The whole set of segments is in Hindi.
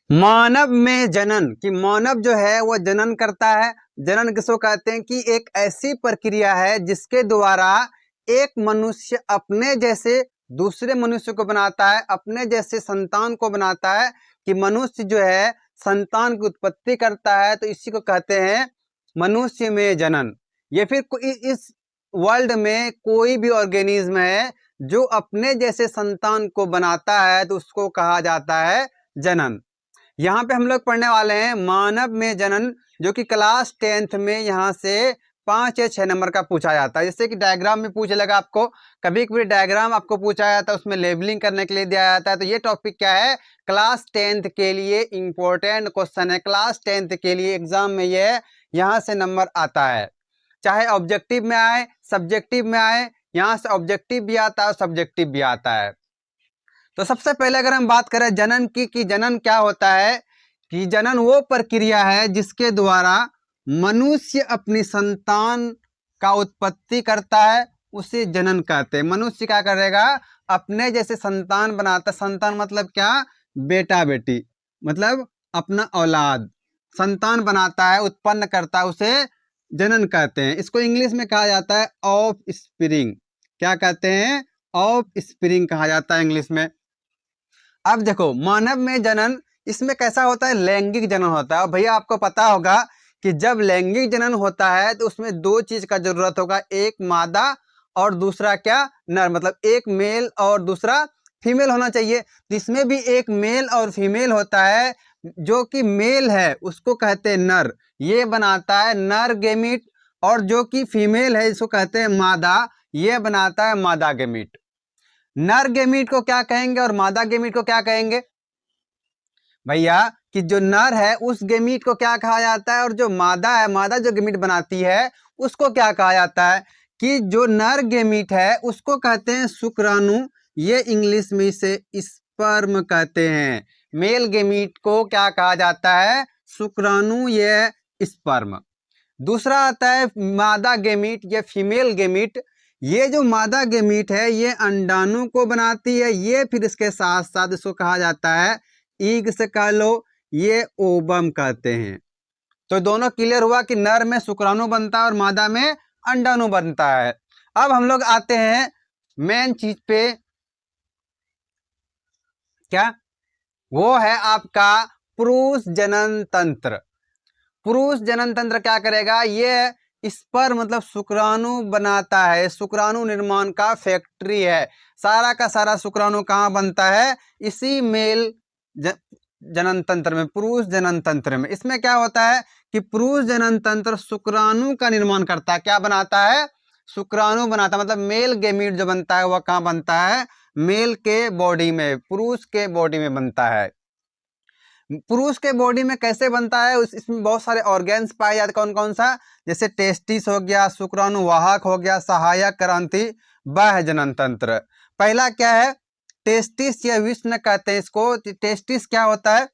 मानव में जनन, कि मानव जो है वह जनन करता है। जनन किसको कहते हैं कि एक ऐसी प्रक्रिया है जिसके द्वारा एक मनुष्य अपने जैसे दूसरे मनुष्य को बनाता है, अपने जैसे संतान को बनाता है, कि मनुष्य जो है संतान की उत्पत्ति करता है। तो इसी को कहते हैं मनुष्य में जनन। ये फिर इस वर्ल्ड में कोई भी ऑर्गेनिज्म है जो अपने जैसे संतान को बनाता है तो उसको कहा जाता है जनन। यहाँ पे हम लोग पढ़ने वाले हैं मानव में जनन, जो कि क्लास 10th में यहाँ से 5 या 6 नंबर का पूछा जाता है। जैसे कि डायग्राम में पूछ लेगा आपको, कभी कभी डायग्राम आपको पूछा जाता है, उसमें लेबलिंग करने के लिए दिया जाता है। तो ये टॉपिक क्या है, क्लास 10th के लिए इंपॉर्टेंट क्वेश्चन है। क्लास 10th के लिए एग्जाम में ये यहाँ से नंबर आता है, चाहे ऑब्जेक्टिव में आए सब्जेक्टिव में आए। यहाँ से ऑब्जेक्टिव भी आता है और सब्जेक्टिव भी आता है। तो सबसे पहले अगर हम बात करें जनन की, कि जनन क्या होता है, कि जनन वो प्रक्रिया है जिसके द्वारा मनुष्य अपनी संतान का उत्पत्ति करता है, उसे जनन कहते हैं। मनुष्य क्या करेगा, अपने जैसे संतान बनाता। संतान मतलब क्या, बेटा बेटी, मतलब अपना औलाद, संतान बनाता है, उत्पन्न करता है, उसे जनन कहते हैं। इसको इंग्लिश में कहा जाता है ऑफ स्प्रिंग। क्या कहते हैं, ऑफ स्प्रिंग कहा जाता है इंग्लिश में। अब देखो मानव में जनन, इसमें कैसा होता है, लैंगिक जनन होता है। भैया आपको पता होगा कि जब लैंगिक जनन होता है तो उसमें दो चीज का जरूरत होगा, एक मादा और दूसरा क्या, नर। मतलब एक मेल और दूसरा फीमेल होना चाहिए। तो इसमें भी एक मेल और फीमेल होता है। जो कि मेल है उसको कहते हैं नर, ये बनाता है नर गेमीट, और जो कि फीमेल है इसको कहते हैं मादा, ये बनाता है मादा गेमीट। नर गेमीट को क्या कहेंगे और मादा गेमीट को क्या कहेंगे भैया, कि जो नर है उस गेमीट को क्या कहा जाता है, और जो मादा है, मादा जो गेमीट बनाती है उसको क्या कहा जाता है, कि जो नर गेमीट है उसको कहते हैं शुक्राणु, ये इंग्लिश में इसे स्पर्म कहते हैं। मेल गेमीट को क्या कहा जाता है, शुक्राणु, ये स्पर्म। दूसरा आता है मादा गेमीट, ये फीमेल गेमीट। ये जो मादा गेमीट है ये अंडाणु को बनाती है, ये फिर इसके साथ साथ इसको कहा जाता है ईग से कह लो, ये ओबम कहते हैं। तो दोनों क्लियर हुआ कि नर में शुक्राणु बनता है और मादा में अंडाणु बनता है। अब हम लोग आते हैं मेन चीज पे, क्या वो है आपका पुरुष जनन तंत्र। पुरुष जनन तंत्र क्या करेगा, ये स्पर्म मतलब शुक्राणु बनाता है। शुक्राणु निर्माण का फैक्ट्री है। सारा का सारा शुक्राणु कहाँ बनता है, इसी मेल जनन तंत्र में, पुरुष जनन तंत्र में। इसमें क्या होता है कि पुरुष जनन तंत्र शुक्राणु का निर्माण करता है। क्या बनाता है, शुक्राणु बनाता है। मतलब मेल गेमीट जो बनता है वह कहाँ बनता है, मेल के बॉडी में, पुरुष के बॉडी में बनता है। पुरुष के बॉडी में कैसे बनता है, इसमें बहुत सारे ऑर्गेन्स पाए जाते हैं। कौन कौन सा, जैसे टेस्टिस हो गया, शुक्राणु वाहक हो गया, सहायक ग्रंथि, बाह्य जनन तंत्र। पहला क्या है, टेस्टिस या विष्ण कहते हैं इसको। टेस्टिस क्या होता है,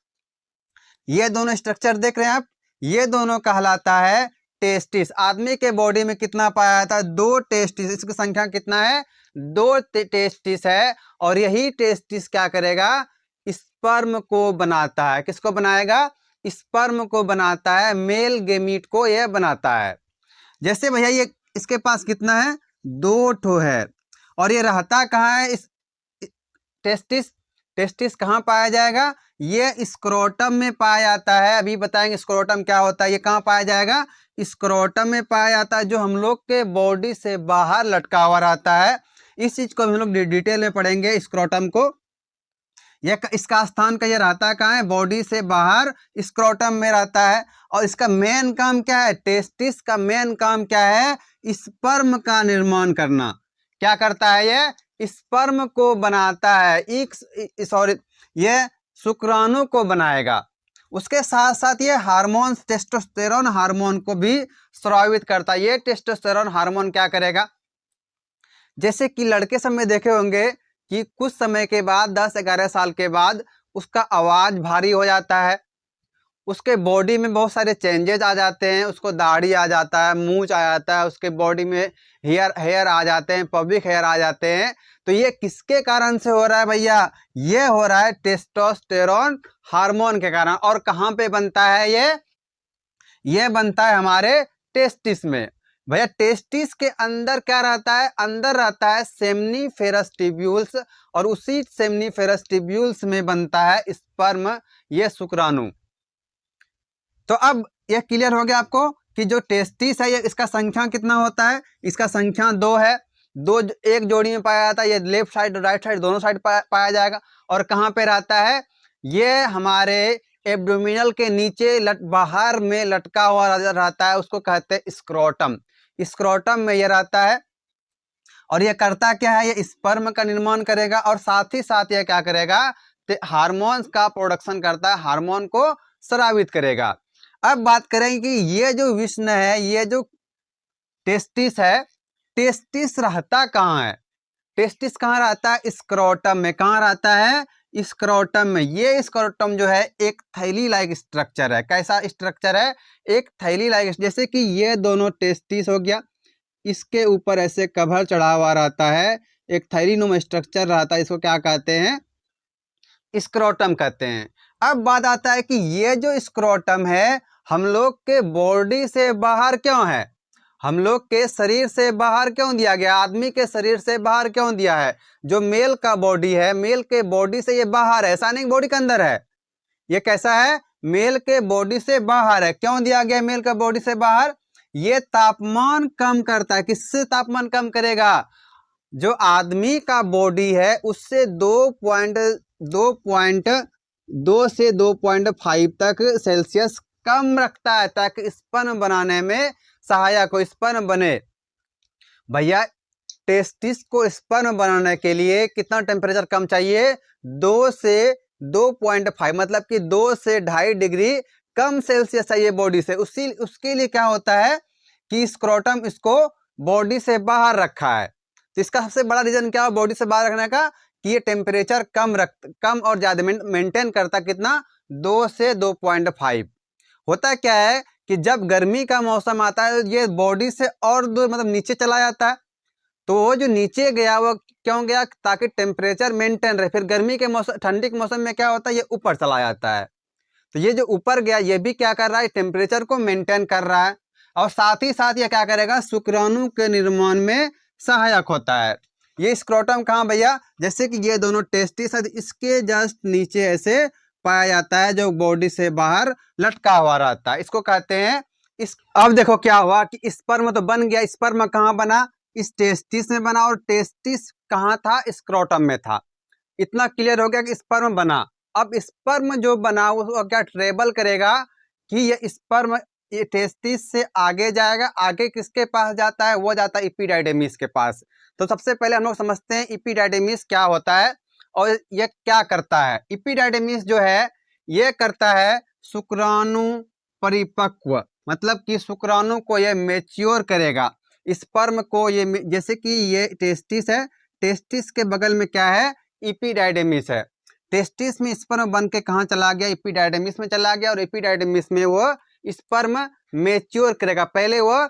ये दोनों स्ट्रक्चर देख रहे हैं आप, ये दोनों कहलाता है टेस्टिस। आदमी के बॉडी में कितना पाया जाता है, 2 टेस्टिस। इसकी संख्या कितना है, 2 टेस्टिस है। और यही टेस्टिस क्या करेगा, स्पर्म को बनाता है। किसको बनाएगा, स्पर्म को बनाता है, मेल गेमीट को यह बनाता है। जैसे भैया ये इसके पास कितना है, 2 ठो है। और ये रहता कहाँ है, इस टेस्टिस। टेस्टिस कहाँ पाया जाएगा, ये स्क्रोटम में पाया जाता है। अभी बताएंगे स्क्रोटम क्या होता है। ये कहाँ पाया जाएगा, स्क्रोटम में पाया जाता है, जो हम लोग के बॉडी से बाहर लटका हुआ रहता है। इस चीज को हम लोग डिटेल में पढ़ेंगे, स्क्रोटम को। यह इसका स्थान का ये रहता कहाँ है, बॉडी से बाहर स्क्रोटम में रहता है। और इसका मेन काम क्या है, टेस्टिस का मेन काम क्या है, स्पर्म का निर्माण करना। क्या करता है, ये स्पर्म को बनाता है। सॉरी, ये शुक्राणु को बनाएगा। उसके साथ साथ ये हार्मोन, टेस्टोस्टेरोन हार्मोन को भी स्रावित करता है। ये टेस्टोस्टेरोन हार्मोन क्या करेगा, जैसे कि लड़के सब में देखे होंगे कि कुछ समय के बाद 10-11 साल के बाद उसका आवाज भारी हो जाता है, उसके बॉडी में बहुत सारे चेंजेस आ जाते हैं। उसको दाढ़ी आ जाता है, मूंछ आ जाता है, उसके बॉडी में हेयर आ जाते हैं, पबिक हेयर आ जाते हैं। तो ये किसके कारण से हो रहा है भैया? ये हो रहा है टेस्टोस्टेरोन हार्मोन के कारण। और कहाँ पे बनता है ये बनता है हमारे टेस्टिस में। भैया टेस्टिस के अंदर क्या रहता है? अंदर रहता है सेमनीफेरस ट्यूब्यूल्स, और उसी सेमनीफेरस ट्यूब्यूल्स में बनता है स्पर्म, ये शुक्राणु। तो अब ये क्लियर हो गया आपको कि जो टेस्टिस है ये इसका संख्या कितना होता है? इसका संख्या 2 है। दो एक जोड़ी में पाया जाता है, ये लेफ्ट साइड और राइट साइड दोनों साइड पाया जाएगा। और कहाँ पे रहता है? ये हमारे एब्डोमिनल के नीचे बाहर में लटका हुआ रहता है, उसको कहते हैं स्क्रोटम। स्क्रोटम में ये रहता है। और ये करता क्या है? ये स्पर्म का निर्माण करेगा और साथ ही साथ ये क्या करेगा? हार्मोन्स का प्रोडक्शन करता है, हार्मोन को स्रावित करेगा। अब बात करें कि ये जो विष्ण है, ये जो टेस्टिस है, टेस्टिस रहता कहाँ है? टेस्टिस कहाँ रहता है? स्क्रोटम में। कहाँ रहता है? स्क्रोटम में। ये स्क्रोटम जो है एक थैली लाइक स्ट्रक्चर है। कैसा स्ट्रक्चर है? एक थैली लाइक, जैसे कि ये दोनों टेस्टिस हो गया, इसके ऊपर ऐसे कवर चढ़ा हुआ रहता है, एक थैलीनुमा स्ट्रक्चर रहता है, इसको क्या कहते हैं? स्क्रोटम कहते हैं। अब बात आता है कि ये जो स्क्रोटम है हम लोग के बॉडी से बाहर क्यों है? हम लोग के शरीर से बाहर क्यों दिया गया? आदमी के शरीर से बाहर क्यों दिया है? जो मेल का बॉडी है, मेल के बॉडी से ये बाहर है, ऐसा नहीं बॉडी के अंदर है। ये कैसा है? मेल के बॉडी से बाहर है। क्यों दिया गया मेल का बॉडी से बाहर? ये तापमान कम करता है। किससे तापमान कम करेगा? जो आदमी का बॉडी है उससे 2 से 2.5 तक सेल्सियस कम रखता है, ताकि स्पर्म बनाने में सहायक हो, स्पर्म बने। भैया टेस्टिस को स्पर्म बनाने के लिए कितना टेम्परेचर कम चाहिए? 2 से 2.5, मतलब कि 2 से 2.5 डिग्री कम सेल्सियस चाहिए बॉडी से। उसके लिए क्या होता है कि स्क्रोटम इसको बॉडी से बाहर रखा है। तो इसका सबसे बड़ा रीजन क्या है बॉडी से बाहर रखने का? कि ये टेम्परेचर कम और ज्यादा मेंटेन करता। कितना? 2 से 2.5। होता क्या है कि जब गर्मी का मौसम आता है ये बॉडी से और दूर, मतलब नीचे चला जाता है। तो वो जो नीचे गया वो क्यों गया? ताकि टेम्परेचर मेंटेन रहे। फिर गर्मी के मौसम, ठंडी के मौसम में क्या होता है? ये ऊपर चला जाता है। तो ये जो ऊपर गया ये भी क्या कर रहा है? टेम्परेचर को मेंटेन कर रहा है। और साथ ही साथ ये क्या करेगा? शुक्राणु के निर्माण में सहायक होता है। ये स्क्रोटम कहाँ भैया? जैसे कि ये दोनों टेस्टिस है, इसके जस्ट नीचे ऐसे पाया जाता है, जो बॉडी से बाहर लटका हुआ रहता है, इसको कहते हैं इस। अब देखो क्या हुआ कि स्पर्म तो बन गया। स्पर्म कहाँ बना? इस टेस्टिस में बना। और टेस्टिस कहाँ था? स्क्रोटम में था। इतना क्लियर हो गया कि स्पर्म बना। अब स्पर्म जो बना वो क्या ट्रेवल करेगा कि ये स्पर्म ये टेस्टिस से आगे जाएगा। आगे किसके पास जाता है? वो जाता है इपिडाइडेमिस के पास। तो सबसे पहले हम लोग समझते हैं इपिडाइडेमिस क्या होता है और ये क्या करता है। इपिडाइडेमिस जो है ये करता है शुक्राणु परिपक्व, मतलब कि शुक्राणु को ये मैच्योर करेगा। स्पर्म को ये, जैसे कि ये टेस्टिस है, टेस्टिस के बगल में क्या है? इपिडाइडेमिस है। टेस्टिस में स्पर्म बन के कहाँ चला गया? इपिडाइडेमिस में चला गया। और इपिडाइडेमिस में वो स्पर्म मैच्योर करेगा। पहले वो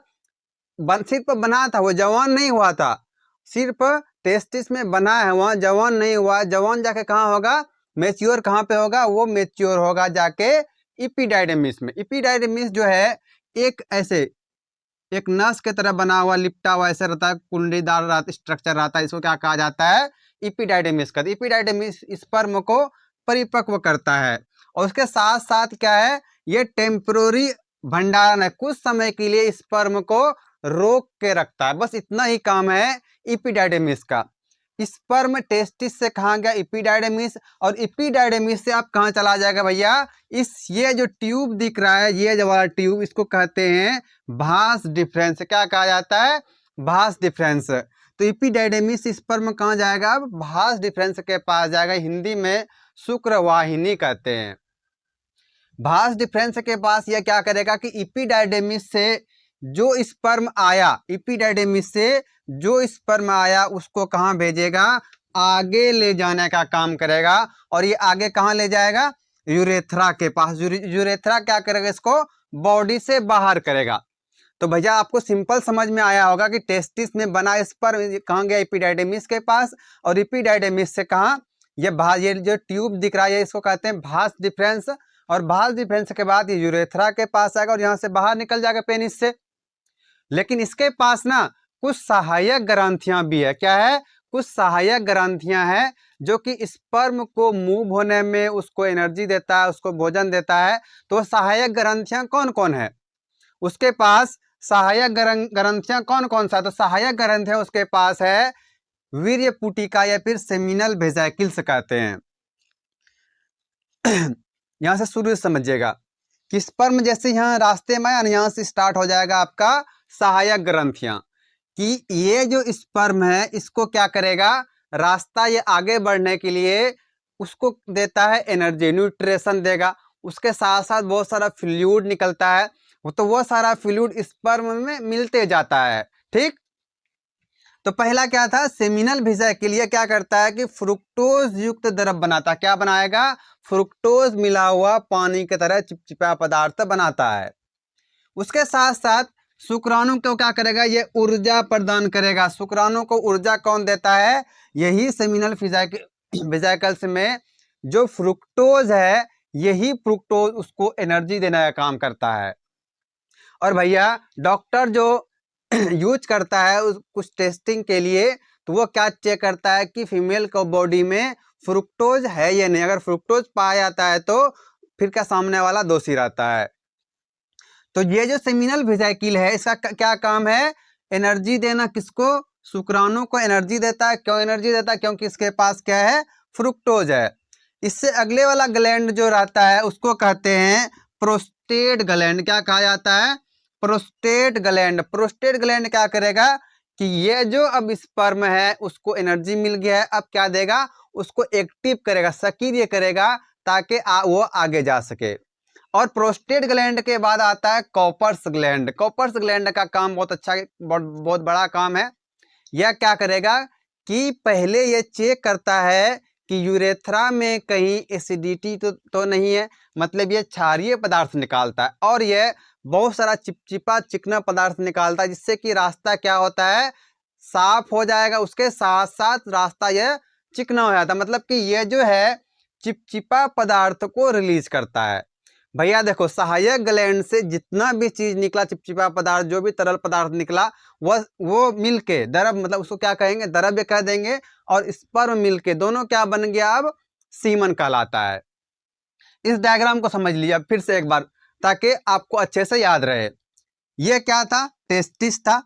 सिर्फ बना था, वो जवान नहीं हुआ था। सिर्फ टेस्टिस में बना है, वहाँ जवान नहीं हुआ। जवान जाके कहाँ होगा? मैच्योर कहाँ पे होगा? वो मैच्योर होगा जाके इपिडाइडेमिस में। इपिडाइडेमिस जो है एक ऐसे एक नस के तरह बना हुआ, लिपटा हुआ ऐसे रहता है, कुंडलीदार स्ट्रक्चर रहता है। इसको क्या कहा जाता है? इपिडाइडेमिस का। इपिडाइडेमिस स्पर्म को परिपक्व करता है। और उसके साथ साथ क्या है? ये टेम्पोररी भंडारण है, कुछ समय के लिए स्पर्म को रोक के रखता है। बस इतना ही काम है इपिडाइडेमिस का। स्पर्म टेस्टिस से कहाँ गया? इपिडाइडेमिस। और इपिडाइडेमिस से आप कहाँ चला जाएगा भैया? ये जो ट्यूब दिख रहा है, ये जो वाला ट्यूब, इसको कहते हैं भास डिफरेंस। क्या कहा जाता है? भास डिफरेंस। तो इपिडाइडेमिस स्पर्म कहाँ जाएगा? अब भास डिफरेंस के पास जाएगा। हिंदी में शुक्रवाहिनी कहते हैं। भास डिफरेंस के पास यह क्या करेगा कि इपिडाइडेमिस से जो स्पर्म आया, इपिडाइडेमिस से जो स्पर्म आया उसको कहाँ भेजेगा? आगे ले जाने का काम करेगा। और ये आगे कहाँ ले जाएगा? यूरेथ्रा के पास। यूरेथ्रा क्या करेगा? इसको बॉडी से बाहर करेगा। तो भैया आपको सिंपल समझ में आया होगा कि टेस्टिस में बना स्पर्म कहाँ गया, एपिडाइडेमिस के पास, और एपिडाइडेमिस से कहाँ, ये जो ट्यूब दिख रहा है इसको कहते हैं भास डिफरेंस, और भास डिफरेंस के बाद ये यूरेथ्रा के पास आएगा और यहाँ से बाहर निकल जाएगा पेनिस से। लेकिन इसके पास ना कुछ सहायक ग्रंथियां भी है। क्या है? कुछ सहायक ग्रंथियां हैं जो कि स्पर्म को मूव होने में उसको एनर्जी देता है, उसको भोजन देता है। तो सहायक ग्रंथियां कौन कौन है उसके पास? सहायक ग्रंथियां कौन कौन सा? तो सहायक ग्रंथियां उसके पास है वीर्य पुटिका या फिर सेमिनल वेसिकल्स कहते हैं। यहां से शुरू से समझिएगा कि स्पर्म जैसे यहाँ रास्ते में यहाँ से स्टार्ट हो जाएगा आपका सहायक ग्रंथियां, कि ये जो स्पर्म है इसको क्या करेगा, रास्ता ये आगे बढ़ने के लिए उसको देता है एनर्जी, न्यूट्रिशन देगा। उसके साथ साथ बहुत सारा फ्लूइड निकलता है, तो वो सारा फ्लूइड स्पर्म में मिलते जाता है। ठीक, तो पहला क्या था, सेमिनल वेसिकल, ये क्या करता है कि फ्रुक्टोज युक्त द्रव बनाता है। क्या बनाएगा? फ्रुक्टोज मिला हुआ पानी की तरह चिपचिपा पदार्थ बनाता है। उसके साथ साथ शुक्राणु को क्या करेगा, ये ऊर्जा प्रदान करेगा। शुक्राणु को ऊर्जा कौन देता है? यही सेमिनल वेसिकल्स में जो फ्रुक्टोज है, यही फ्रुक्टोज उसको एनर्जी देने का काम करता है। और भैया डॉक्टर जो यूज करता है कुछ टेस्टिंग के लिए, तो वो क्या चेक करता है कि फीमेल को बॉडी में फ्रुक्टोज है या नहीं। अगर फ्रुक्टोज पाया जाता है तो फिर का सामने वाला दोषी रहता है। तो ये जो सेमिनल वेसिकल है इसका क्या काम है? एनर्जी देना। किसको? शुक्राणु को एनर्जी देता है। क्यों एनर्जी देता है? क्योंकि इसके पास क्या है, फ्रुक्टोज है। इससे अगले वाला ग्लैंड जो रहता है उसको कहते हैं प्रोस्टेट ग्लैंड। क्या कहा जाता है? Prostate gland. प्रोस्टेट ग्लैंड क्या करेगा कि ये जो अब स्पर्म है उसको एनर्जी मिल गया है, अब क्या देगा, उसको एक्टिव करेगा, सक्रिय करेगा, ताकि वो आगे जा सके। और प्रोस्टेट ग्लैंड के बाद आता है कॉपर्स ग्लैंड। कॉपर्स ग्लैंड का काम बहुत अच्छा, बहुत बड़ा काम है। यह क्या करेगा कि पहले ये चेक करता है कि यूरेथ्रा में कहीं एसिडिटी तो नहीं है, मतलब ये क्षारीय पदार्थ निकालता है, और ये बहुत सारा चिपचिपा चिकना पदार्थ निकालता है, जिससे कि रास्ता क्या होता है, साफ हो जाएगा। उसके साथ साथ रास्ता यह चिकना हो जाता है, मतलब कि ये जो है चिपचिपा पदार्थ को रिलीज करता है। भैया देखो, सहायक ग्लैंड से जितना भी चीज निकला, चिपचिपा पदार्थ, जो भी तरल पदार्थ निकला, वो मिलके द्रव, मतलब उसको क्या कहेंगे, द्रव्य कह देंगे, और स्पर्म मिलके दोनों क्या बन गया, अब सीमन कहलाता है। इस डायग्राम को समझ लिया फिर से एक बार, ताकि आपको अच्छे से याद रहे। ये क्या था? टेस्टिस था।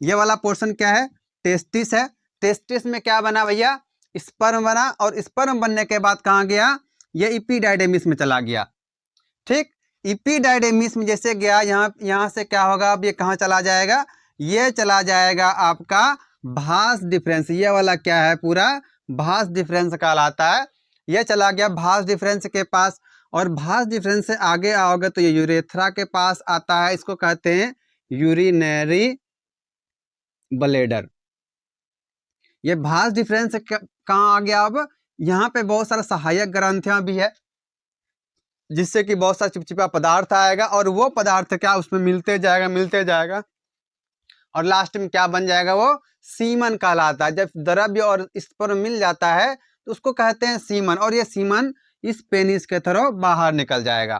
ये वाला पोर्शन क्या है? टेस्टिस है। टेस्टिस में क्या बना भैया? स्पर्म बना, और स्पर्म बनने के बाद कहाँ गया, ये एपिडाइडेमिस में चला गया। ठीक, एपिडाइडेमिस में जैसे गया, यहाँ से क्या होगा, अब ये कहाँ चला जाएगा, ये चला जाएगा आपका भास डिफरेंस। ये वाला क्या है, पूरा भास डिफरेंस कहलाता है। ये चला गया भास डिफरेंस के पास, और भास डिफरेंस से आगे आओगे तो ये यूरेथ्रा के पास आता है। इसको कहते हैं यूरिनरी ब्लैडर। ये भास डिफरेंस कहाँ आ गया, अब यहाँ पे बहुत सारा सहायक ग्रंथियां भी है, जिससे कि बहुत सारा चिपचिपा पदार्थ आएगा, और वो पदार्थ क्या उसमें मिलते जाएगा, और लास्ट में क्या बन जाएगा, वो सीमन कहलाता है। जब द्रव्य और स्पर्म मिल जाता है तो उसको कहते हैं सीमन, और ये सीमन इस पेनिस के थ्रू बाहर निकल जाएगा।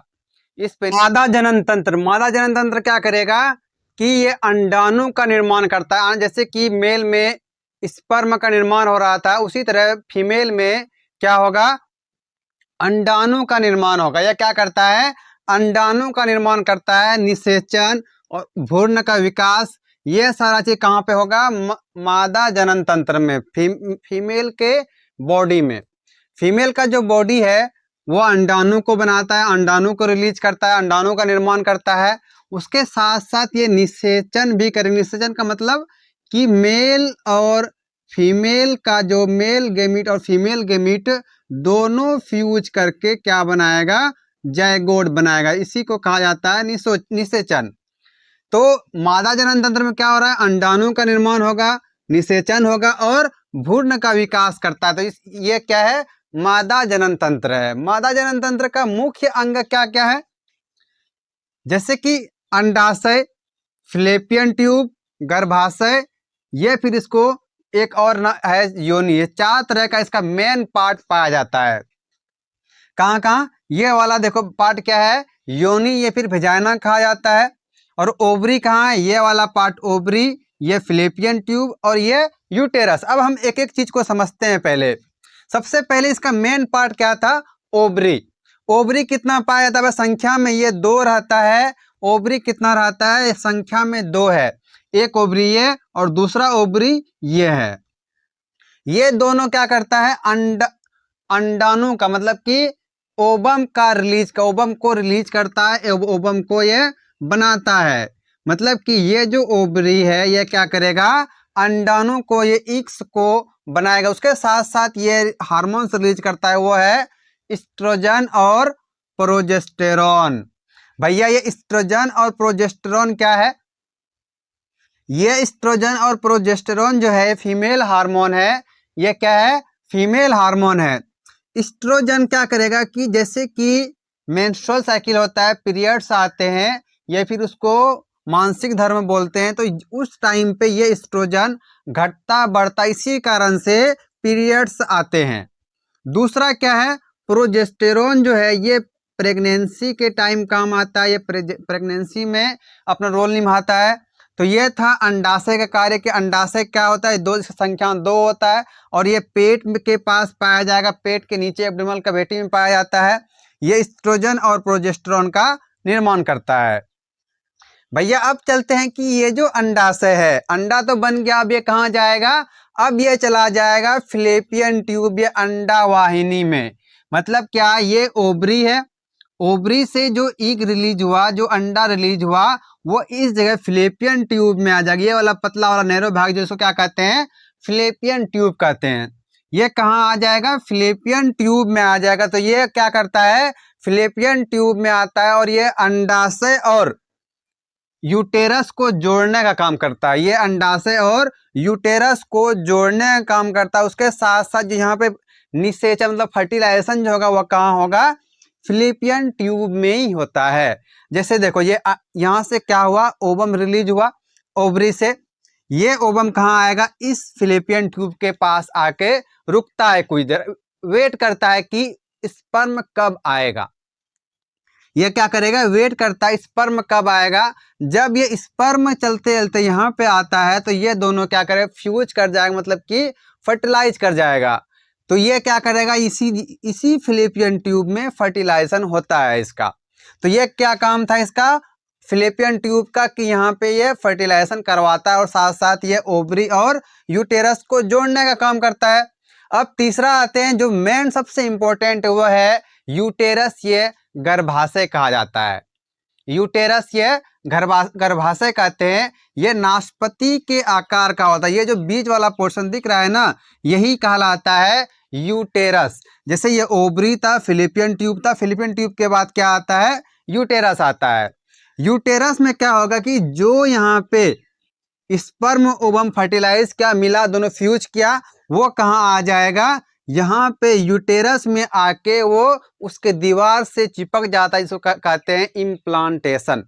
मादा जनन तंत्र क्या करेगा कि ये अंडाणु का निर्माण करता है। जैसे कि मेल में स्पर्म का निर्माण हो रहा था, उसी तरह फीमेल में क्या होगा, अंडाणु का निर्माण होगा। यह क्या करता है, अंडाणु का निर्माण करता है। निषेचन और भ्रूण का विकास, ये सारा चीज कहाँ पे होगा, मादा जनन तंत्र में, फीमेल के बॉडी में। फीमेल का जो बॉडी है वो अंडाणु को बनाता है, अंडाणु को रिलीज करता है, अंडाणु का निर्माण करता है। उसके साथ साथ ये निषेचन भी करेगा। निषेचन का मतलब कि मेल और फीमेल का जो मेल गेमीट और फीमेल गेमीट दोनों फ्यूज करके क्या बनाएगा, जायगोट बनाएगा। इसी को कहा जाता है निषेचन। तो मादा जनन तंत्र में क्या हो रहा है, अंडाणु का निर्माण होगा, निषेचन होगा, और भ्रूण का विकास करता है। तो ये क्या है, मादा जनन तंत्र है। मादा जनन तंत्र का मुख्य अंग क्या क्या है, जैसे कि अंडाशय, फिलिपियन ट्यूब, गर्भाशय, ये फिर इसको एक और ना है योनि। ये 4 तरह का इसका मेन पार्ट पाया जाता है। कहाँ कहाँ? ये वाला देखो पार्ट क्या है, योनि, ये फिर वेजाइना कहा जाता है। और ओवरी कहाँ है? ये वाला पार्ट ओवरी, ये फिलिपियन ट्यूब और ये यूटेरस। अब हम एक एक चीज को समझते हैं। पहले सबसे पहले इसका मेन पार्ट क्या था? ओवरी। ओवरी कितना पाया जाता है? संख्या में ये 2 रहता है। ओवरी कितना रहता है? संख्या में 2 है। एक ओवरी ये और दूसरा ओवरी ये है। ये दोनों क्या करता है? अंडाणु का मतलब कि ओवम का रिलीज का, ओवम को रिलीज करता है, ओवम को ये बनाता है। मतलब कि ये जो ओवरी है ये क्या करेगा? अंडाणु को, ये इक्स को बनाएगा। उसके साथ साथ ये हार्मोन्स रिलीज करता है, वो है एस्ट्रोजन और प्रोजेस्टेरॉन। भैया ये एस्ट्रोजन और प्रोजेस्टेरॉन क्या है? ये एस्ट्रोजन और प्रोजेस्टेरॉन जो है फीमेल हार्मोन है। ये क्या है? फीमेल हार्मोन है। एस्ट्रोजन क्या करेगा कि जैसे कि मेंस्ट्रुअल साइकिल होता है, पीरियड्स आते हैं, या फिर उसको मासिक धर्म बोलते हैं, तो उस टाइम पे ये एस्ट्रोजन घटता बढ़ता, इसी कारण से पीरियड्स आते हैं। दूसरा क्या है? प्रोजेस्टेरॉन जो है ये प्रेगनेंसी के टाइम काम आता है। ये प्रेगनेंसी में अपना रोल निभाता है। तो ये था अंडाशय का कार्य। कि अंडाशय क्या होता है? 2 संख्या 2 होता है और ये पेट के पास पाया जाएगा, पेट के नीचे एब्डोमिनल कैविटी में पाया जाता है। ये एस्ट्रोजन और प्रोजेस्टेरॉन का निर्माण करता है। भैया अब चलते हैं कि ये जो अंडाशय है, अंडा तो बन गया, अब ये कहाँ जाएगा? अब ये चला जाएगा फिलिपियन ट्यूब, ये अंडा वाहिनी में। मतलब क्या? ये ओवरी है, ओवरी से जो ईग रिलीज हुआ, जो अंडा रिलीज हुआ, वो इस जगह फिलिपियन ट्यूब में आ जाएगा। ये वाला पतला वाला नैरो भाग जिसको क्या कहते हैं? फिलिपियन ट्यूब कहते हैं। ये कहाँ आ जाएगा? फिलिपियन ट्यूब में आ जाएगा। तो ये क्या करता है? फिलिपियन ट्यूब में आता है और ये अंडाशय और यूटेरस को जोड़ने का काम करता है। ये अंडाशय और यूटेरस को जोड़ने का काम करता है। उसके साथ साथ जो यहाँ पे निषेचन मतलब फर्टिलाइजेशन जो होगा वो कहाँ होगा? फिलिपियन ट्यूब में ही होता है। जैसे देखो ये यहाँ से क्या हुआ? ओवम रिलीज हुआ ओवरी से। ये ओवम कहाँ आएगा? इस फिलिपियन ट्यूब के पास आके रुकता है, कुछ देर वेट करता है कि स्पर्म कब आएगा। ये क्या करेगा? वेट करता है स्पर्म कब आएगा। जब ये स्पर्म चलते चलते यहाँ पे आता है तो ये दोनों क्या करेगा? फ्यूज कर जाएगा, मतलब कि फर्टिलाइज कर जाएगा। तो ये क्या करेगा? इसी फिलिपियन ट्यूब में फर्टिलाइजेशन होता है इसका। तो ये क्या काम था इसका? फिलिपियन ट्यूब का, कि यहाँ पे ये फर्टिलाइजेशन करवाता है और साथ साथ ये ओवरी और यूटेरस को जोड़ने का काम करता है। अब तीसरा आते हैं जो मेन सबसे इंपॉर्टेंट, वो है यूटेरस। ये गर्भाशय कहा जाता है। यूटेरस ये गर्भाशय कहते हैं। ये नाशपाती के आकार का होता है। ये जो बीच वाला पोर्शन दिख रहा है ना, यही कहलाता है यूटेरस। जैसे ये ओवरी था, फिलिपियन ट्यूब था, फिलिपियन ट्यूब के बाद क्या आता है? यूटेरस आता है। यूटेरस में क्या होगा कि जो यहाँ पे स्पर्म ओवम फर्टिलाइज क्या मिला, दोनों फ्यूज किया, वो कहाँ आ जाएगा? यहाँ पे यूटेरस में आके वो उसके दीवार से चिपक जाता है, जिसको कहते हैं इम्प्लांटेशन।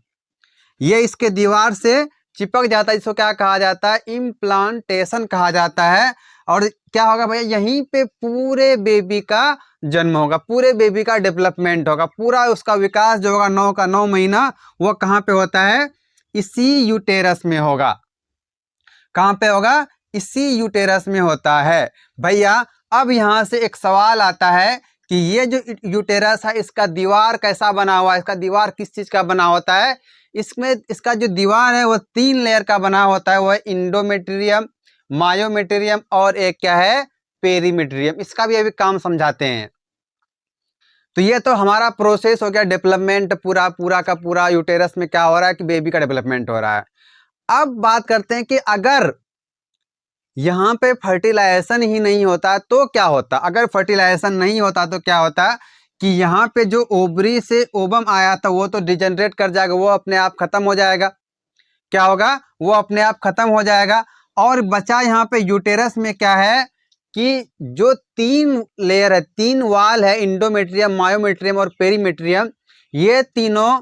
ये इसके दीवार से चिपक जाता है, जिसको क्या कहा जाता है? इम्प्लांटेशन कहा जाता है। और क्या होगा भैया? यहीं पे पूरे बेबी का जन्म होगा, पूरे बेबी का डेवलपमेंट होगा, पूरा उसका विकास जो होगा 9 महीना, वो कहाँ पे होता है? इसी यूटेरस में होगा। कहाँ पे होगा? इसी यूटेरस में होता है। भैया अब यहाँ से एक सवाल आता है कि ये जो यूटेरस है इसका दीवार कैसा बना हुआ है? इसका दीवार किस चीज का बना होता है? इसमें इसका जो दीवार है वो 3 लेयर का बना होता है। वो है इंडोमेट्रियम, मायोमेट्रियम और एक क्या है? पेरीमेट्रियम। इसका भी अभी काम समझाते हैं। तो ये तो हमारा प्रोसेस हो गया डेवलपमेंट, पूरा का पूरा यूटेरस में क्या हो रहा है कि बेबी का डेवलपमेंट हो रहा है। अब बात करते हैं कि अगर यहाँ पे फर्टिलाइजेशन ही नहीं होता तो क्या होता? अगर फर्टिलाइजेशन नहीं होता तो क्या होता कि यहाँ पे जो ओवरी से ओवम आया था वो तो डिजेनरेट कर जाएगा, वो अपने आप खत्म हो जाएगा। क्या होगा? वो अपने आप खत्म हो जाएगा। और बचा यहाँ पे यूटेरस में क्या है कि जो 3 लेयर है, 3 वाल है, इंडोमेट्रियम, मायोमेट्रियम और पेरीमेट्रियम, ये तीनों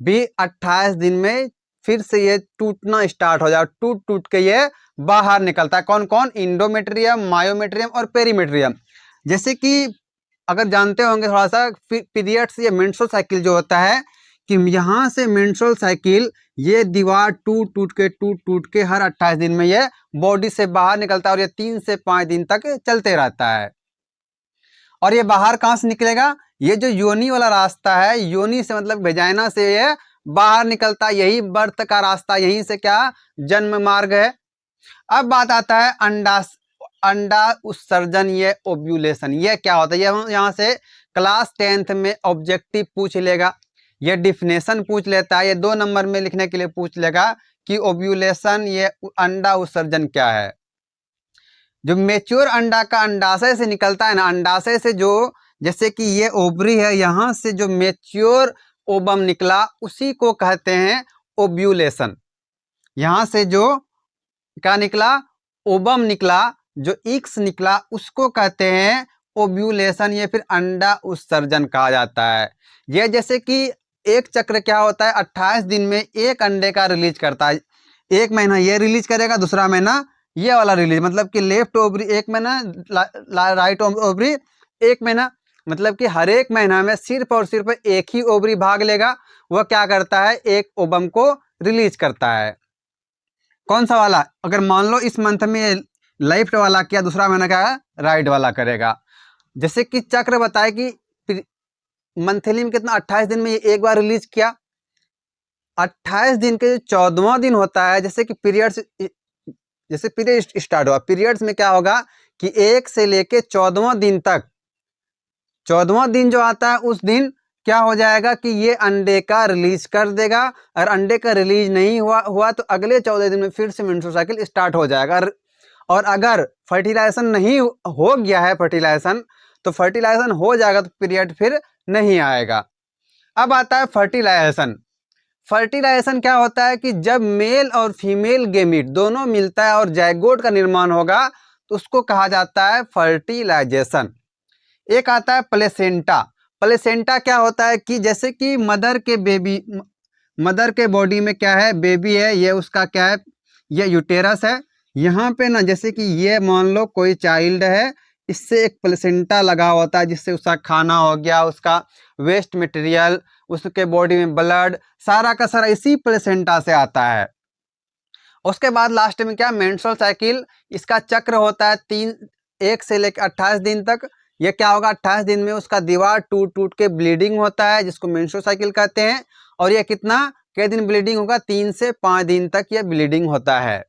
भी 28 दिन में फिर से ये टूटना स्टार्ट हो जाए, टूट टूट के ये बाहर निकलता है। कौन कौन? इंडोमेट्रियम, मायोमेट्रियम और पेरीमेट्रियम। जैसे कि अगर जानते होंगे थोड़ा सा, पीरियड्स या मेंस्ट्रुअल साइकिल जो होता है कि यहाँ से मेंस्ट्रुअल साइकिल ये दीवार टूट टूट के हर 28 दिन में ये बॉडी से बाहर निकलता है और ये 3 से 5 दिन तक चलते रहता है। और ये बाहर कहाँ से निकलेगा? ये जो योनि वाला रास्ता है, योनि से मतलब वेजाइना से ये बाहर निकलता है, यही बर्थ का रास्ता, यहीं से क्या जन्म मार्ग है। अब बात आता है अंडा उत्सर्जन, ये ओव्यूलेशन, ये क्या होता है? ये यहाँ से क्लास 10th में ऑब्जेक्टिव पूछ लेगा, ये डिफिनेशन पूछ लेता है, ये 2 नंबर में लिखने के लिए पूछ लेगा कि ओव्यूलेशन, ये अंडा उत्सर्जन क्या है। जो मेच्योर अंडा का अंडाशय से निकलता है ना, अंडाशय से जो, जैसे कि ये ओवरी है, यहाँ से जो मेच्योर ओवम निकला उसी को कहते हैं ओव्यूलेशन। यहाँ से जो क्या निकला? ओवम निकला, जो इक्स निकला, उसको कहते हैं ओव्यूलेशन, ये फिर अंडा उत्सर्जन कहा जाता है। ये जैसे कि एक चक्र क्या होता है, 28 दिन में एक अंडे का रिलीज करता है। एक महीना ये रिलीज करेगा, दूसरा महीना ये वाला रिलीज, मतलब कि लेफ्ट ओवरी एक महीना, राइट ओवरी एक महीना, मतलब कि हर एक महीना में सिर्फ और सिर्फ एक ही ओवरी भाग लेगा, वह क्या करता है? एक ओवम को रिलीज करता है। कौन सा वाला? अगर मान लो इस मंथ में लेफ्ट वाला किया, दूसरा महीना क्या है? राइट वाला करेगा। जैसे कि चक्र बताए कि मंथली में कितना, 28 दिन में ये एक बार रिलीज किया। 28 दिन के जो 14वां दिन होता है, जैसे कि पीरियड्स, जैसे पीरियड स्टार्ट हुआ, पीरियड्स में क्या होगा कि 1 से लेके 14वां दिन तक, 14वां दिन जो आता है उस दिन क्या हो जाएगा कि ये अंडे का रिलीज कर देगा, और अंडे का रिलीज नहीं हुआ तो अगले 14 दिन में फिर से मेंस्ट्रुअल साइकिल स्टार्ट हो जाएगा। और अगर फर्टिलाइजेशन नहीं हो गया है, तो फर्टिलाइजेशन हो जाएगा तो पीरियड फिर नहीं आएगा। अब आता है फर्टिलाइजेशन। फर्टिलाइजेशन क्या होता है कि जब मेल और फीमेल गेमीट दोनों मिलता है और जाइगोट का निर्माण होगा तो उसको कहा जाता है फर्टिलाइजेशन। एक आता है प्लेसेंटा। प्लेसेंटा क्या होता है कि जैसे कि मदर के बॉडी में क्या है? बेबी है, ये उसका क्या है? ये यूटेरस है। यहाँ पे ना, जैसे कि ये मान लो कोई चाइल्ड है, इससे एक प्लेसेंटा लगा होता है, जिससे उसका खाना हो गया, उसका वेस्ट मटेरियल, उसके बॉडी में ब्लड, सारा का सारा इसी प्लेसेंटा से आता है। उसके बाद लास्ट में क्या? मेंस्ट्रुअल साइकिल, इसका चक्र होता है 1 से लेकर 28 दिन तक। ये क्या होगा? 28 दिन में उसका दीवार टूट टूट के ब्लीडिंग होता है, जिसको मेंस्ट्रुअल साइकिल कहते हैं। और ये कितना दिन ब्लीडिंग होगा? 3 से 5 दिन तक ये ब्लीडिंग होता है।